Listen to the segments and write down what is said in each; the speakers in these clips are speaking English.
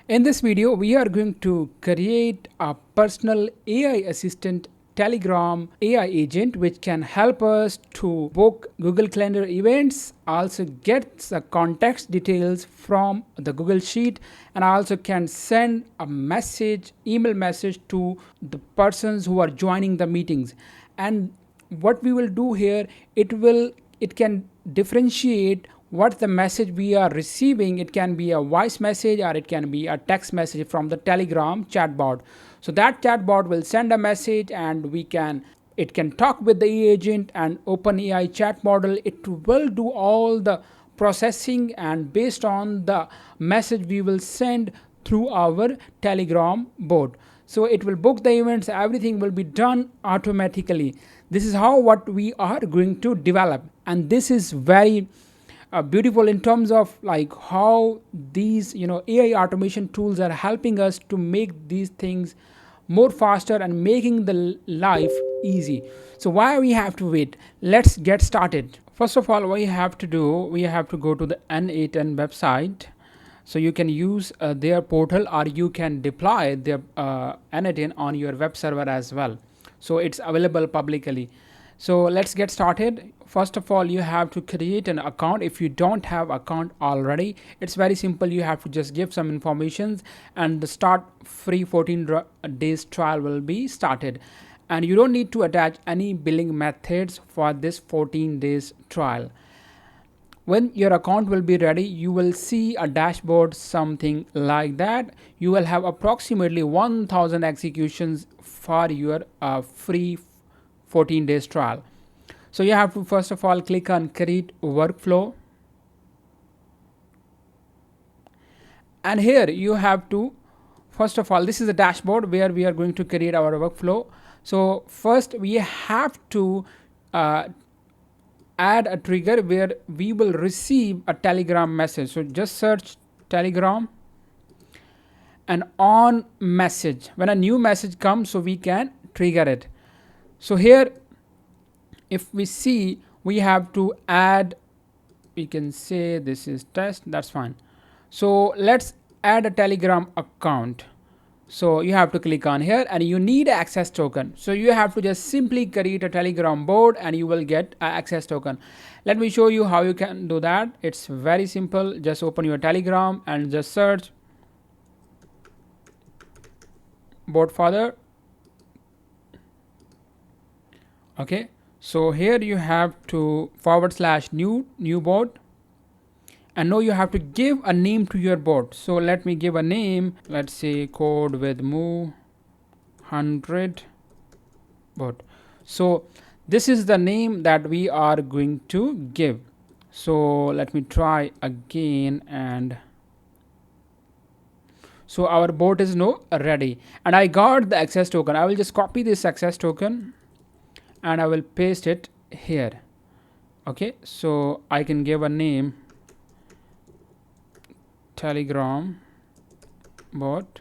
In this video, we are going to create a personal AI assistant Telegram AI agent which can help us to book Google Calendar events, also get the context details from the Google Sheet, and also can send a message, email message to the persons who are joining the meetings. And what we will do here, it can differentiate what the message we are receiving. It can be a voice message or it can be a text message from the Telegram chatbot. So that chatbot will send a message and it can talk with the agent and OpenAI chat model. It will do all the processing, and based on the message we will send through our Telegram bot, so it will book the events. Everything will be done automatically. This is how what we are going to develop, and this is very beautiful in terms of like how these AI automation tools are helping us to make these things more faster and making the life easy. So why we have to wait? Let's get started. First of all, what you have to do, we have to go to the n8n website. So you can use their portal, or you can deploy their n8n on your web server as well. So it's available publicly. So let's get started. First of all, you have to create an account. If you don't have account already, it's very simple. You have to just give some information and the start free 14 days trial will be started. And you don't need to attach any billing methods for this 14 days trial. When your account will be ready, you will see a dashboard something like that. You will have approximately 1000 executions for your free 14 days trial. So you have to first of all click on create workflow, and here you have to, first of all, this is the dashboard where we are going to create our workflow. So first we have to add a trigger where we will receive a Telegram message. So just search Telegram and on message. When a new message comes, so we can trigger it. So here if we see, we have to add, we can say this is test, that's fine. So let's add a Telegram account. So you have to click on here and you need access token. So you have to just simply create a Telegram board and you will get an access token. Let me show you how you can do that. It's very simple. Just open your Telegram and just search bot father. Okay, so here you have to /new bot, and now you have to give a name to your bot. So let me give a name. Let's say CodeWithMuh 100 bot. So this is the name that we are going to give. So let me try again, and so our bot is now ready and I got the access token. I will just copy this access token and I will paste it here. Okay, so I can give a name Telegram bot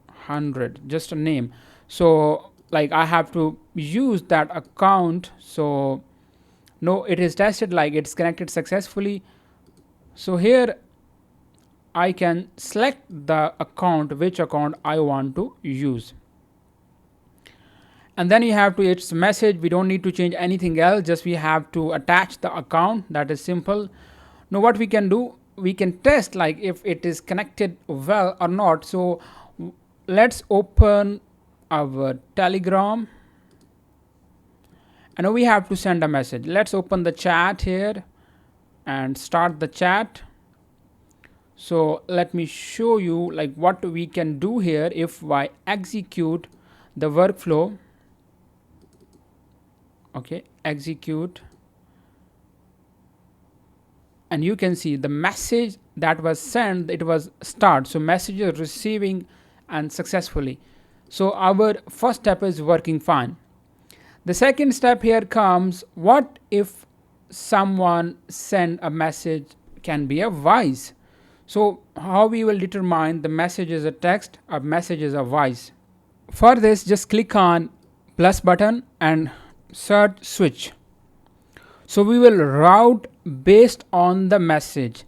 100, just a name. So like I have to use that account. So no, it is tested, like it's connected successfully. So here I can select the account, which account I want to use. And then you have to, it's message, we don't need to change anything else, just we have to attach the account. That is simple. Now what we can do, we can test like if it is connected well or not. So let's open our Telegram and now we have to send a message. Let's open the chat here and start the chat. So let me show you like what we can do here. If I execute the workflow, okay, execute, and you can see the message that was sent, it was start. So message is receiving and successfully. So our first step is working fine. The second step here comes, what if someone send a message can be a voice? So how we will determine the message is a text or message is a voice? For this, just click on plus button and search switch. So we will route based on the message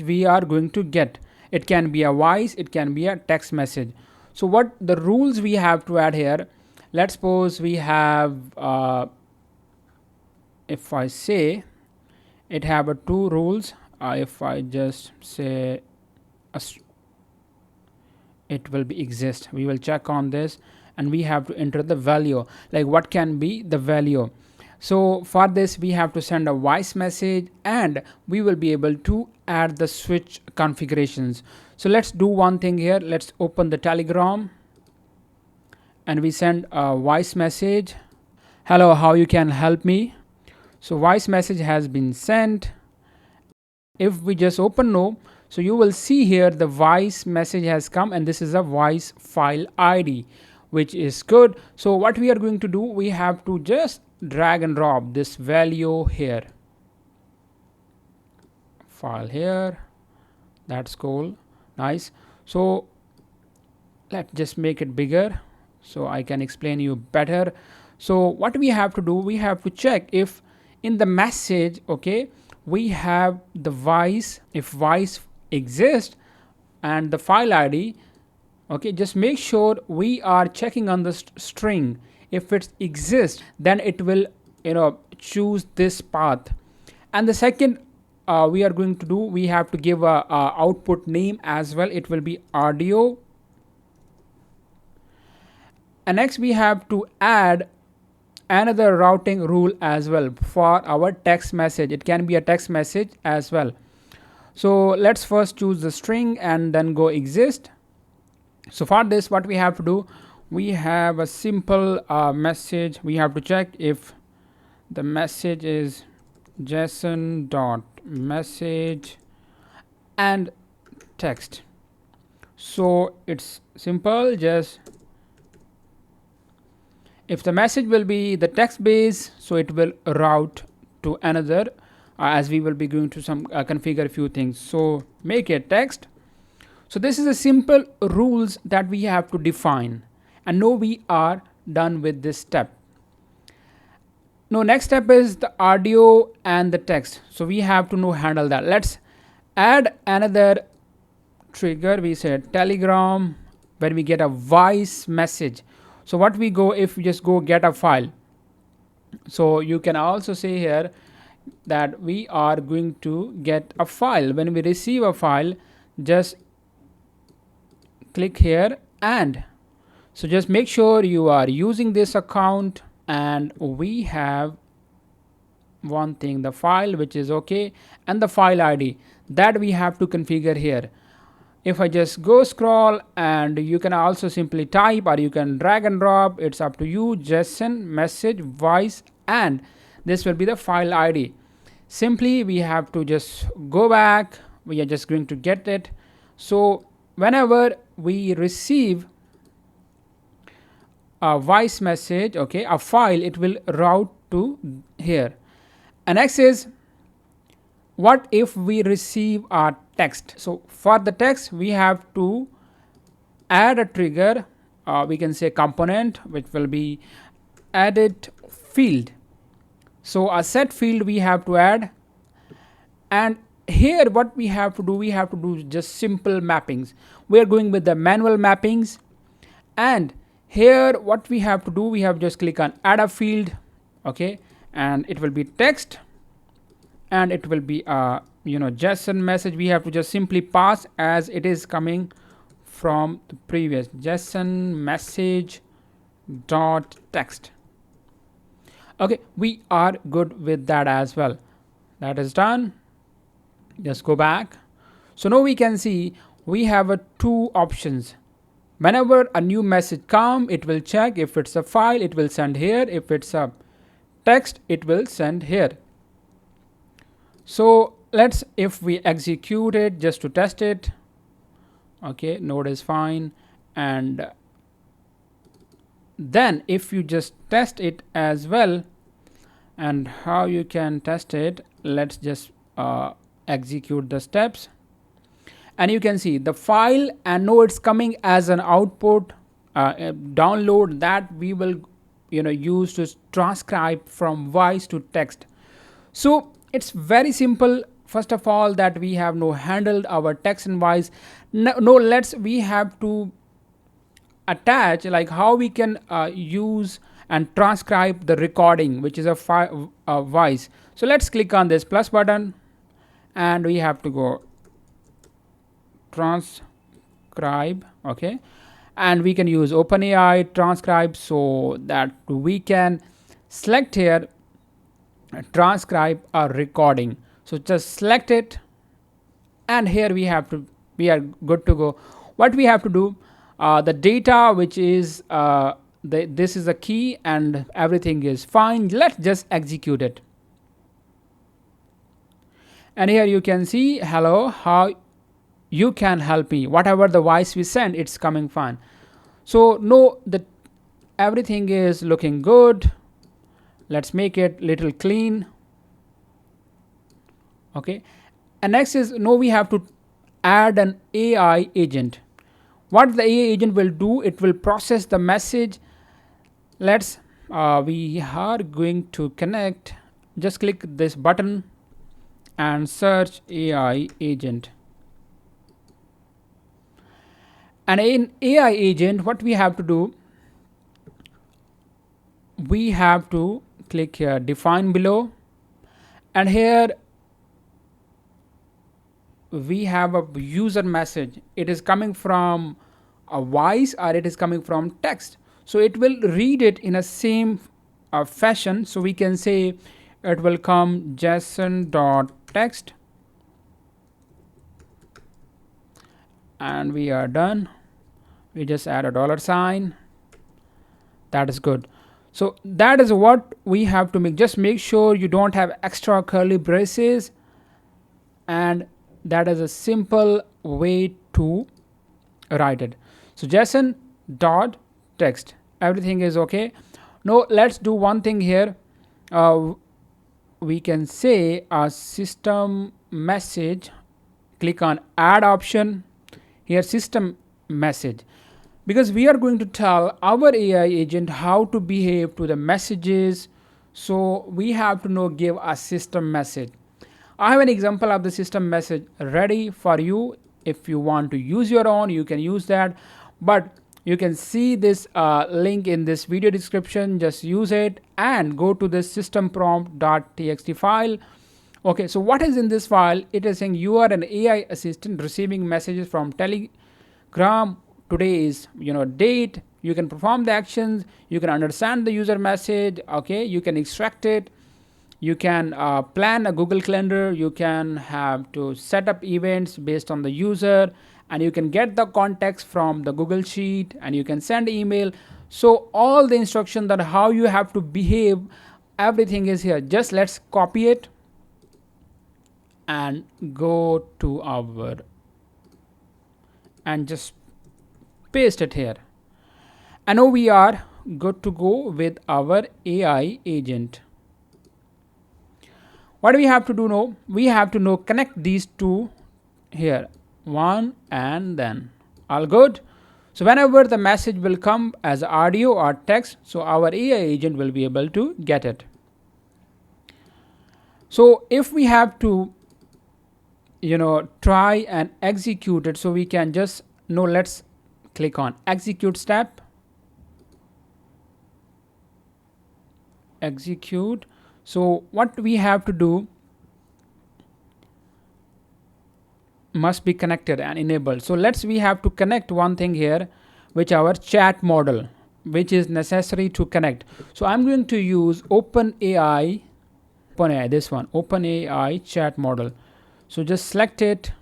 we are going to get. It can be a voice, it can be a text message. So what the rules we have to add here, let's suppose we have if I say it have a two rules. If I just say it will be exist, we will check on this, and we have to enter the value, like what can be the value. So for this we have to send a voice message, and we will be able to add the switch configurations. So let's do one thing here. Let's open the Telegram, and we send a voice message. Hello, how you can help me? So voice message has been sent. If we just open no, so you will see here the voice message has come, and this is a voice file ID, which is good. So what we are going to do, we have to just drag and drop this value here, file here. That's cool, nice. So let's just make it bigger so I can explain you better. So what we have to do, we have to check if in the message, okay, we have the voice, if voice exists, and the file ID. Okay, just make sure we are checking on the string. If it exists, then it will choose this path. And the second we are going to do, we have to give a output name as well. It will be audio. And next we have to add another routing rule as well for our text message. It can be a text message as well. So let's first choose the string and then go exist. So for this, what we have to do, we have a simple message. We have to check if the message is json.message and text. So it's simple, just if the message will be the text base, so it will route to another, as we will be going to some configure a few things. So make it text. So this is a simple rules that we have to define, and now we are done with this step. Now next step is the audio and the text. So we have to now handle that. Let's add another trigger. We said Telegram, when we get a voice message. So what we go, if we just go get a file, so you can also say here that we are going to get a file. When we receive a file, just click here, and so just make sure you are using this account, and we have one thing, the file, which is okay, and the file ID that we have to configure here. If I just go scroll, and you can also simply type, or you can drag and drop, it's up to you, JSON message voice, and this will be the file ID. Simply we have to just go back, we are just going to get it. So whenever we receive a voice message, okay, a file, it will route to here. And next is, what if we receive a text? So for the text, we have to add a trigger, we can say component, which will be added field. So a set field we have to add, and here what we have to do, we have to do just simple mappings. We are going with the manual mappings, and here what we have to do, we have just click on add a field, okay, and it will be text, and it will be a JSON message. We have to just simply pass as it is coming from the previous JSON message dot text. Okay, we are good with that as well. That is done. Just go back. So now we can see we have two options. Whenever a new message come, it will check if it's a file, it will send here. If it's a text, it will send here. So let's, if we execute it just to test it, okay, node is fine. And then if you just test it as well, and how you can test it, let's just execute the steps, and you can see the file, and now it's coming as an output download that we will use to transcribe from voice to text. So it's very simple first of all that we have no handled our text and voice. No, let's we have to attach like how we can use and transcribe the recording, which is a voice. So let's click on this plus button, and we have to go transcribe. Okay, and we can use OpenAI transcribe, so that we can select here transcribe a recording. So just select it, and here we are good to go. What we have to do, the data which is this is a key and everything is fine. Let's just execute it. And here you can see, hello, how you can help me. Whatever the voice we send, it's coming fine. So no, the everything is looking good. Let's make it little clean. Okay, and next is, no, we have to add an AI agent. What the AI agent will do, it will process the message. Let's we are going to connect. Just click this button and search AI agent. And in AI agent, what we have to do, we have to click here define below, and here we have a user message. It is coming from a voice or it is coming from text, so it will read it in a same fashion. So we can say it will come json.text, and we are done. We just add a dollar sign. That is good. So that is what we have to make. Just make sure you don't have extra curly braces, and that is a simple way to write it. So json dot text, everything is okay. Now let's do one thing here. We can say a system message. Click on add option here, system message, because we are going to tell our AI agent how to behave to the messages. So we have to know give a system message. I have an example of the system message ready for you. If you want to use your own, you can use that, but you can see this link in this video description. Just use it and go to this system prompt.txt file. Okay, so what is in this file? It is saying you are an AI assistant receiving messages from Telegram. Today is date. You can perform the actions, you can understand the user message. Okay, you can extract it, you can plan a Google Calendar, you can have to set up events based on the user, and you can get the context from the Google Sheet, and you can send email. So all the instruction that how you have to behave, everything is here. Just let's copy it and go to our and just paste it here. And now we are good to go with our AI agent. What do we have to do now? We have to now connect these two here, one and then all good. So whenever the message will come as audio or text, so our AI agent will be able to get it. So if we have to try and execute it, so we can just let's click on execute step, execute. So what we have to do, must be connected and enabled. So we have to connect one thing here, which our chat model, which is necessary to connect. So I'm going to use OpenAI, this one, OpenAI chat model. So just select it.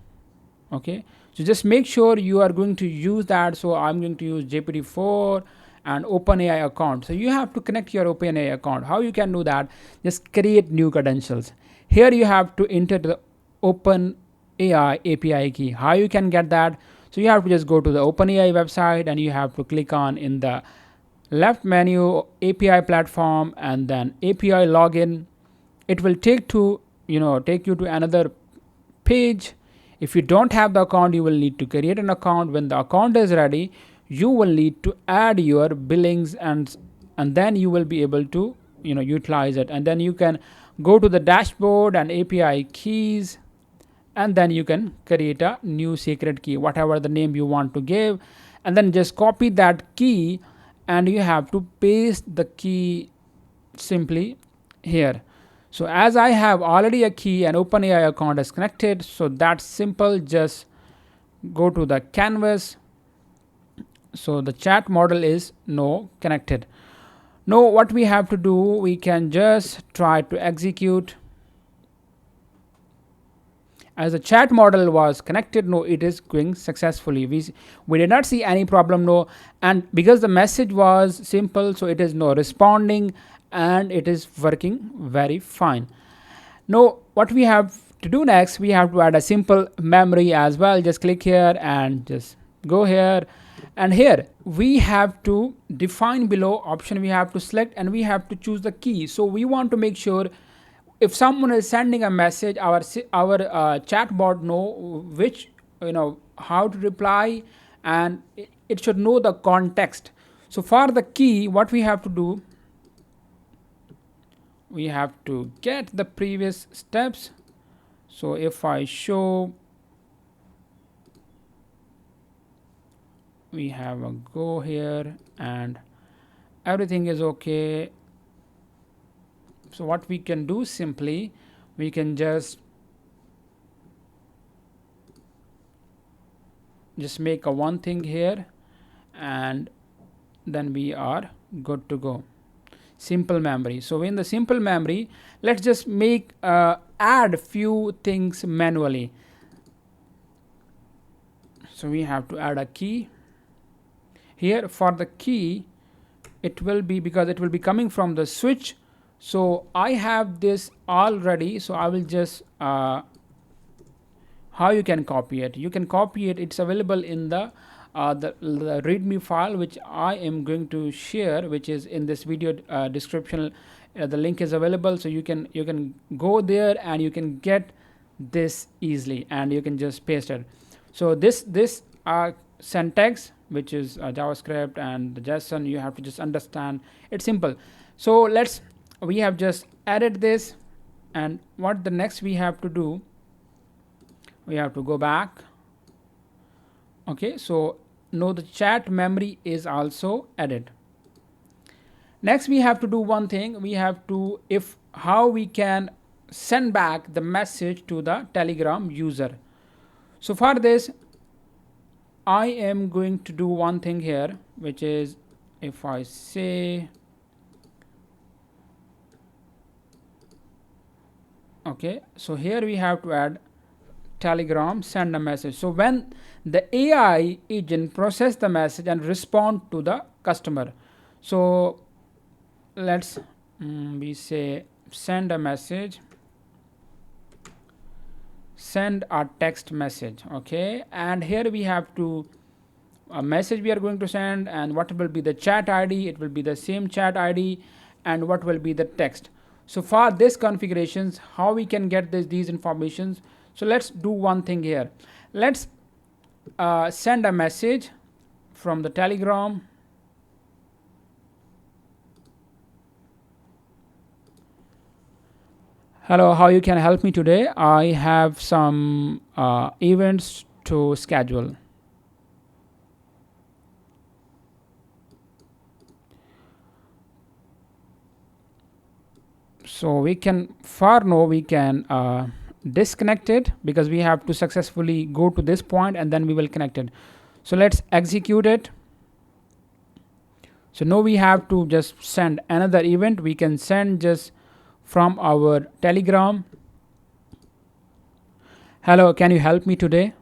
Okay, so just make sure you are going to use that. So I'm going to use GPT-4 and OpenAI account. So you have to connect your OpenAI account. How you can do that? Just create new credentials. Here you have to enter the OpenAI API key. How you can get that? So you have to just go to the OpenAI website, and you have to click on in the left menu API platform, and then API login. It will take you to another page. If you don't have the account, you will need to create an account. When the account is ready, you will need to add your billings, and then you will be able to utilize it. And then you can go to the dashboard and API keys. and then you can create a new secret key, whatever the name you want to give, and then just copy that key and you have to paste the key simply here. So as I have already a key and OpenAI account is connected, so that's simple. Just go to the canvas. So the chat model is no connected. Now what we have to do, we can just try to execute. As the chat model was connected, no, it is going successfully. We did not see any problem, no, and because the message was simple, so it is no responding and it is working very fine. Now what we have to do next, we have to add a simple memory as well. Just click here and just go here, and here we have to define below option, we have to select and we have to choose the key. So we want to make sure if someone is sending a message, our chatbot know which, how to reply, and it should know the context. So for the key, what we have to do, we have to get the previous steps. So if I show, we have a go here and everything is okay. So what we can do, simply we can just make a one thing here and then we are good to go. Simple memory. So in the simple memory, let's just make add few things manually. So we have to add a key here. For the key, it will be, because it will be coming from the switch, so I have this already. So I will just how you can copy it, you can copy it, it's available in the readme file which I am going to share, which is in this video description. The link is available, so you can go there and you can get this easily and you can just paste it. So this syntax, which is JavaScript and the JSON, you have to just understand, it's simple. So we have just added this, and what the next we have to do, we have to go back. Okay, so now the chat memory is also added. Next we have to do one thing, we have to, how we can send back the message to the Telegram user. So for this, I am going to do one thing here, which is, if I say, okay, so here we have to add Telegram send a message. So when the AI agent process the message and respond to the customer, so let's we say send a message, send a text message. Okay, and here we have to a message we are going to send, and what will be the chat ID, it will be the same chat ID, and what will be the text. So for this configurations, how we can get these informations, so let's do one thing here. Let's send a message from the Telegram. Hello, how you can help me today? I have some events to schedule. So we can, for now we can disconnect it, because we have to successfully go to this point and then we will connect it. So let's execute it. So now we have to just send another event. We can send just from our Telegram. Hello, can you help me today?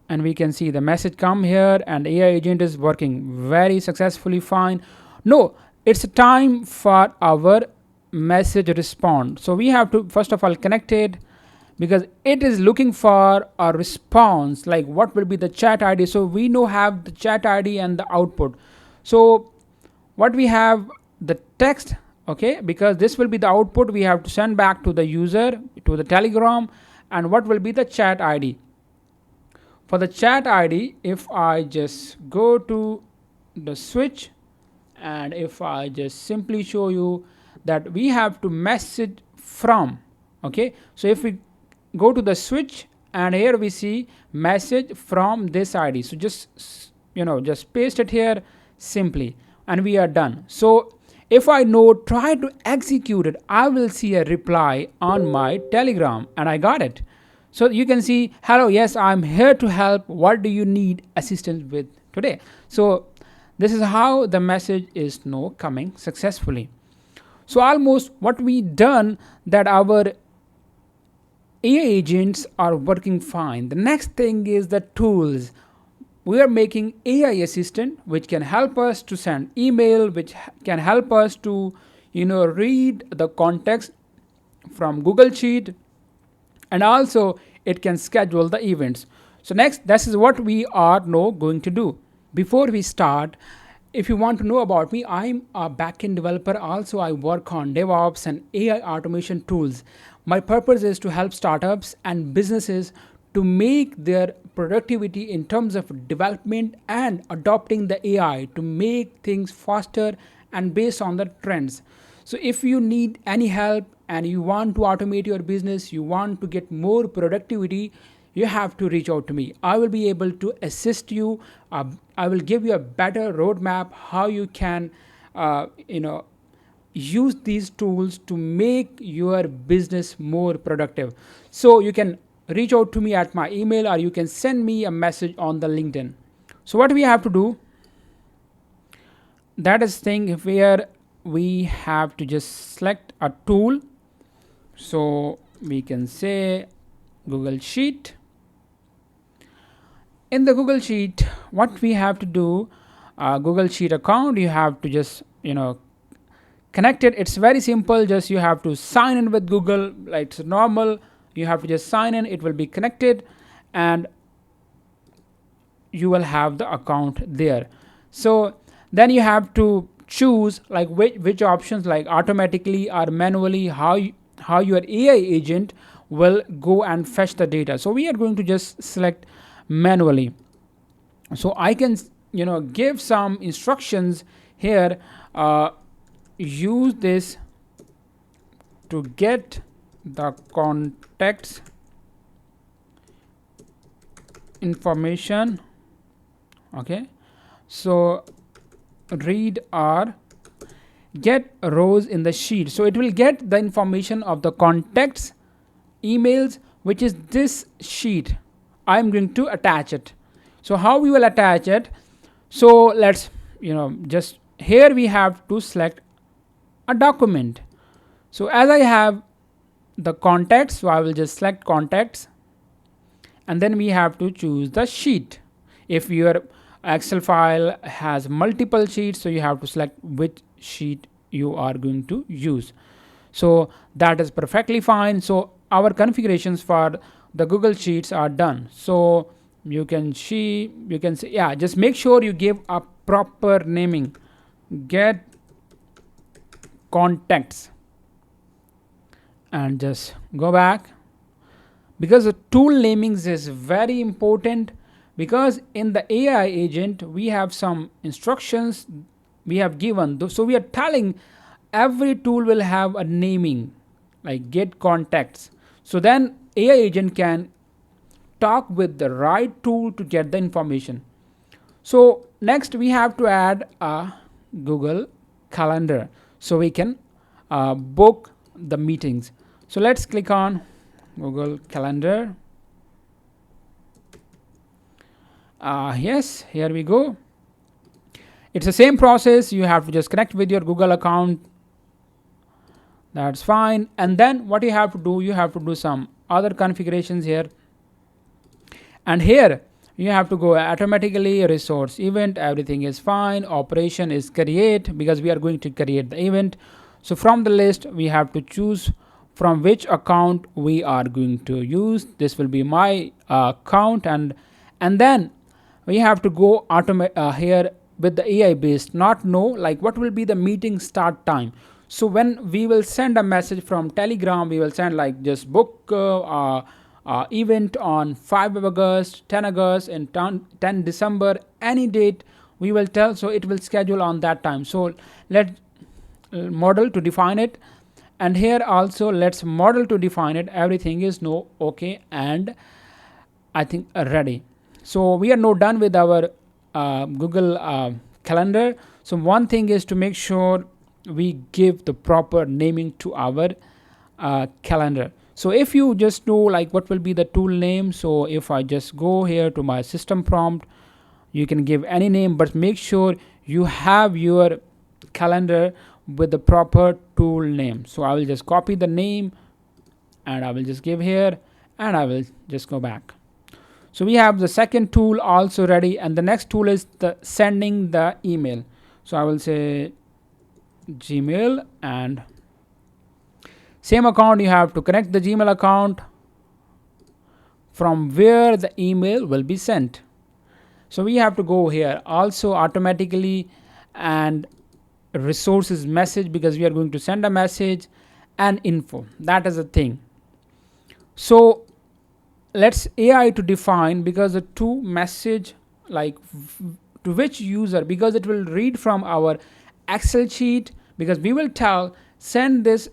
And we can see the message come here, and AI agent is working very successfully fine. No, it's time for our message respond. So we have to first of all connect it, because it is looking for a response, like what will be the chat ID. So we now have the chat ID and the output. So what we have, the text, okay, because this will be the output, we have to send back to the user, to the Telegram. And what will be the chat ID? For the chat ID, if I just go to the switch, and if I just simply show you that we have to message from, Okay, so if we go to the switch, and here we see message from this ID, so just just paste it here simply, and we are done. So if I know try to execute it, I will see a reply on my Telegram, and I got it. So you can see, hello, yes, I'm here to help, what do you need assistance with today? So this is how the message is now coming successfully. So almost what we done, that our AI agents are working fine. The next thing is the tools. We are making AI assistant which can help us to send email, which can help us to read the context from Google Sheet, and also it can schedule the events. So next, this is what we are now going to do. Before we start, if you want to know about me, I'm a backend developer. Also, I work on DevOps and AI automation tools. My purpose is to help startups and businesses to make their productivity in terms of development and adopting the AI to make things faster and based on the trends. So if you need any help and you want to automate your business, you want to get more productivity, you have to reach out to me. I will be able to assist you. I will give you a better roadmap how you can use these tools to make your business more productive. So you can reach out to me at my email, or you can send me a message on the LinkedIn. So what we have to do, that is thing where we have to just select a tool. So we can say Google Sheet. In the Google Sheet, what we have to do, Google Sheet account, you have to just connect it. It's very simple. Just you have to sign in with Google like it's normal. You have to just sign in. It will be connected, and you will have the account there. So then you have to choose like which options, like automatically or manually, how your AI agent will go and fetch the data. So we are going to just select manually. So I can give some instructions here. Use this to get the context information. Okay, so read or get rows in the sheet. So it will get the information of the contacts emails, which is this sheet. I'm going to attach it. So how we will attach it? So let's just here we have to select a document. So as I have the contacts, so I will just select contacts, and then we have to choose the sheet. If your Excel file has multiple sheets, so you have to select which sheet you are going to use. So that is perfectly fine. So our configurations for the Google Sheets are done. So you can say, yeah, just make sure you give a proper naming. Get contacts, and just go back, because the tool namings is very important, because in the AI agent we have some instructions we have given. So we are telling every tool will have a naming like get contacts. So then AI agent can talk with the right tool to get the information. So next we have to add a Google Calendar so we can book the meetings. So let's click on Google Calendar. Yes, here we go. It's the same process. You have to just connect with your Google account. That's fine. And then what you have to do, you have to do some other configurations here. And here you have to go automatically resource event. Everything is fine. Operation is create, because we are going to create the event. So from the list, we have to choose from which account we are going to use. This will be my account, and then we have to go here with the AI based, not know like what will be the meeting start time. So when we will send a message from Telegram, we will send like just book event on 5 of August, 10 August, and 10 December, any date we will tell. So it will schedule on that time. So let model to define it, And here also let's model to define it. Everything is no okay, and I think ready. So we are now done with our Google calendar. So one thing is to make sure we give the proper naming to our calendar. So if you just know like what will be the tool name, so if I just go here to my system prompt, you can give any name, but make sure you have your calendar with the proper tool name. So I will just copy the name and I will just give here, and I will just go back. So we have the second tool also ready, and the next tool is the sending the email. So I will say Gmail, and same account, you have to connect the Gmail account from where the email will be sent. So we have to go here also automatically, and resources message, because we are going to send a message, and info, that is the thing. So let's AI to define, because the two message like to which user, because it will read from our Excel sheet, because we will tell send this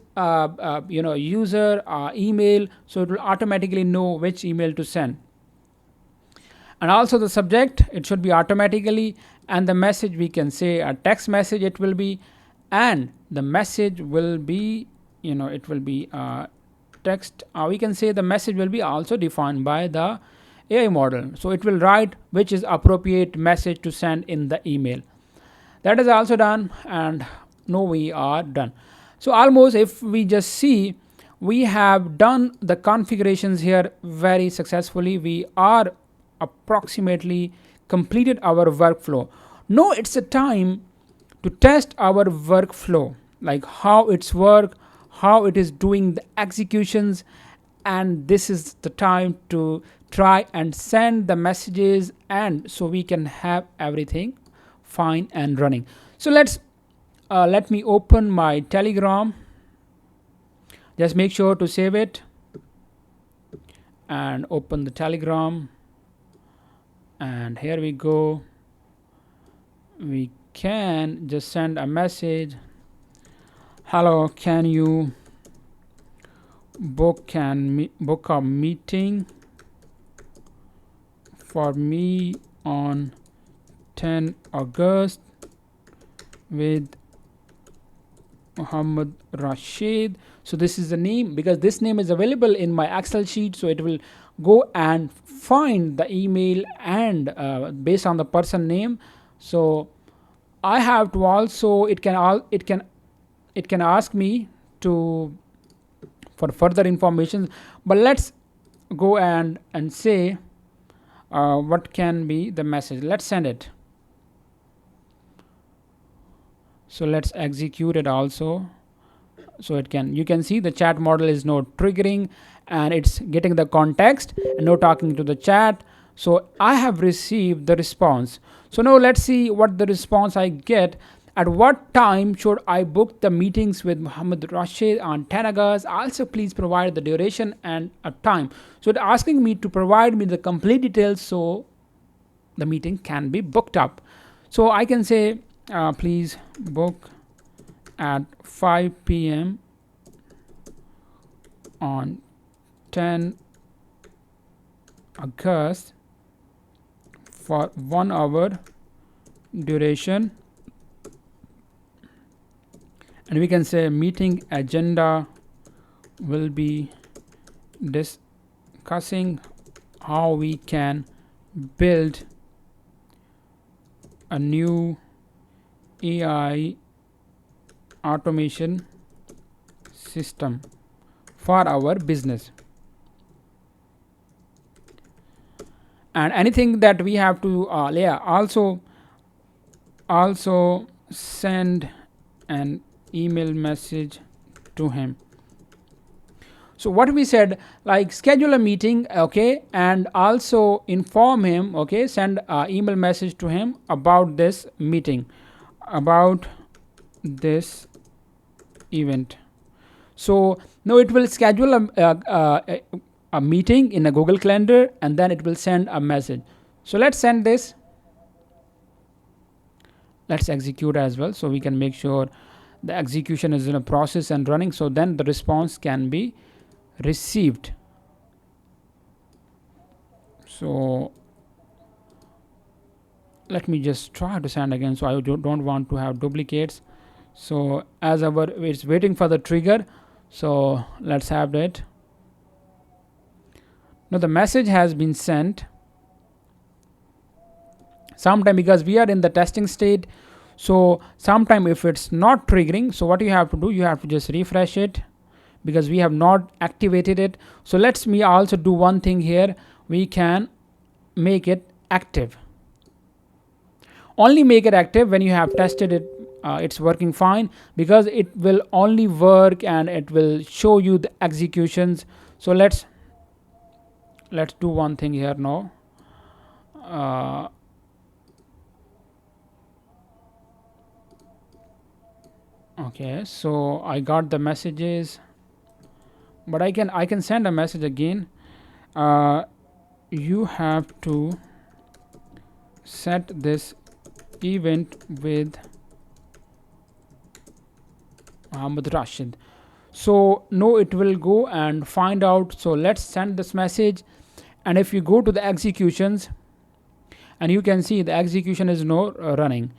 user email, so it will automatically know which email to send. And also the subject, it should be automatically, and the message we can say a text message it will be, and the message will be it will be text. We can say the message will be also defined by the AI model, so it will write which is appropriate message to send in the email. That is also done, and now we are done. So almost, if we just see, we have done the configurations here very successfully. We are approximately completed our workflow. Now it's a time to test our workflow, like how it's work, how it is doing the executions, and this is the time to try and send the messages, and so we can have everything fine and running. So let me open my Telegram. Just make sure to save it and open the Telegram, and here we go. We can just send a message. Hello, can you book a meeting for me on 10 August with Muhammad Rashid. So this is the name, because this name is available in my Excel sheet, so it will go and find the email, and based on the person name. So I have to also, it can ask me to for further information, but let's go and say what can be the message. Let's send it. So let's execute it also. So you can see the chat model is now triggering, and it's getting the context and now talking to the chat. So I have received the response. So now let's see what the response I get. At what time should I book the meetings with Muhammad Rashid on 10 August? Also, please provide the duration and a time. So it's asking me to provide me the complete details, so the meeting can be booked up. So I can say, please book at 5 p.m. on 10 August for 1 hour duration, and we can say meeting agenda will be discussing how we can build a new AI automation system for our business. And anything that we have to also send an email message to him. So what we said, like schedule a meeting, okay, and also inform him, okay, send an email message to him about this meeting, about this event. So now it will schedule a meeting in a Google Calendar, and then it will send a message. So let's send this. Let's execute as well, so we can make sure the execution is in a process and running, so then the response can be received. So let me just try to send again, so I don't want to have duplicates. So as our it's waiting for the trigger, so let's have it. Now the message has been sent. Sometime, because we are in the testing state, so sometime if it's not triggering, so what you have to do, you have to just refresh it, because we have not activated it. So let's me also do one thing here. We can make it active. Only make it active when you have tested it. It's working fine, because it will only work and it will show you the executions. So let's do one thing here now. Okay, so I got the messages, but I can send a message again. You have to set this event with Muhammad Rashid. So no, it will go and find out. So let's send this message, and if you go to the executions, and you can see the execution is no running.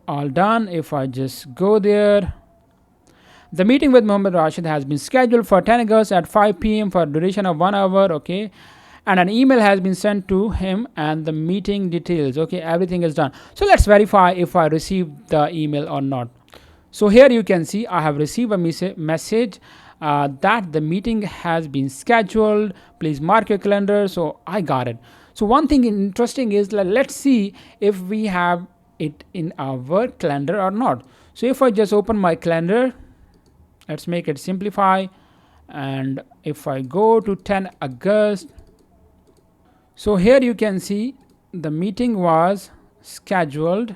All done. If I just go there, the meeting with Muhammad Rashid has been scheduled for 10 August at 5 p.m. for a duration of 1 hour. Okay, and an email has been sent to him and the meeting details. Okay, everything is done. So let's verify if I received the email or not. So here you can see I have received a message that the meeting has been scheduled. Please mark your calendar. So I got it. So one thing interesting is, let's see if we have it in our calendar or not. So if I just open my calendar, let's make it simplify, and if I go to 10 August, so here you can see the meeting was scheduled,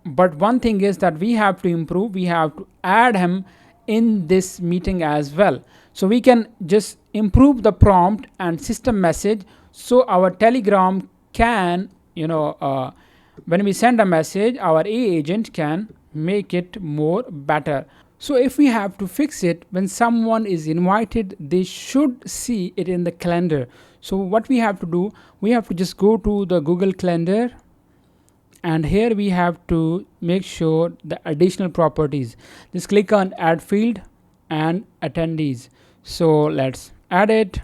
but one thing is that we have to improve. We have to add him in this meeting as well. So we can just improve the prompt and system message, so our Telegram can, when we send a message, our AI agent can make it more better. So if we have to fix it, when someone is invited, they should see it in the calendar. So what we have to do, we have to just go to the Google Calendar, and here we have to make sure the additional properties. Just click on add field and attendees. So let's add it.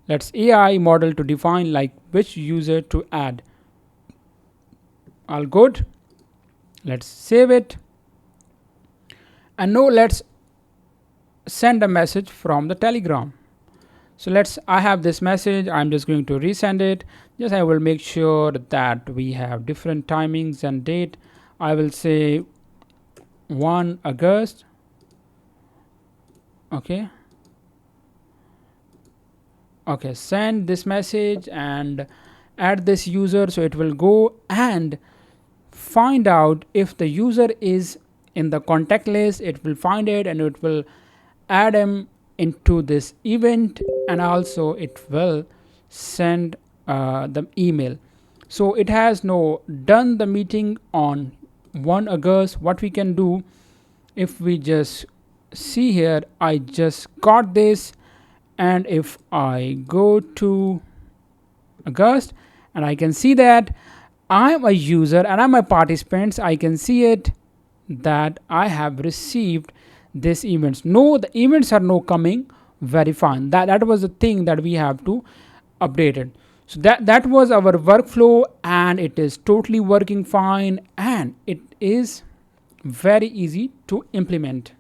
Let's AI model to define like which user to add. All good. Let's save it. And now let's send a message from the Telegram. So I have this message. I'm just going to resend it. Just I will make sure that we have different timings and date. I will say 1 August. Okay, send this message and add this user. So it will go and find out if the user is in the contact list. It will find it and it will add him into this event, and also it will send the email. So it has no done the meeting on 1 August. What we can do, if we just see here, I just got this, and if I go to August, and I can see that I'm a user and I'm a participant, I can see it that I have received this events. No, the events are no coming. Very fine. That was the thing that we have to update it. So that was our workflow, and it is totally working fine, and it is very easy to implement.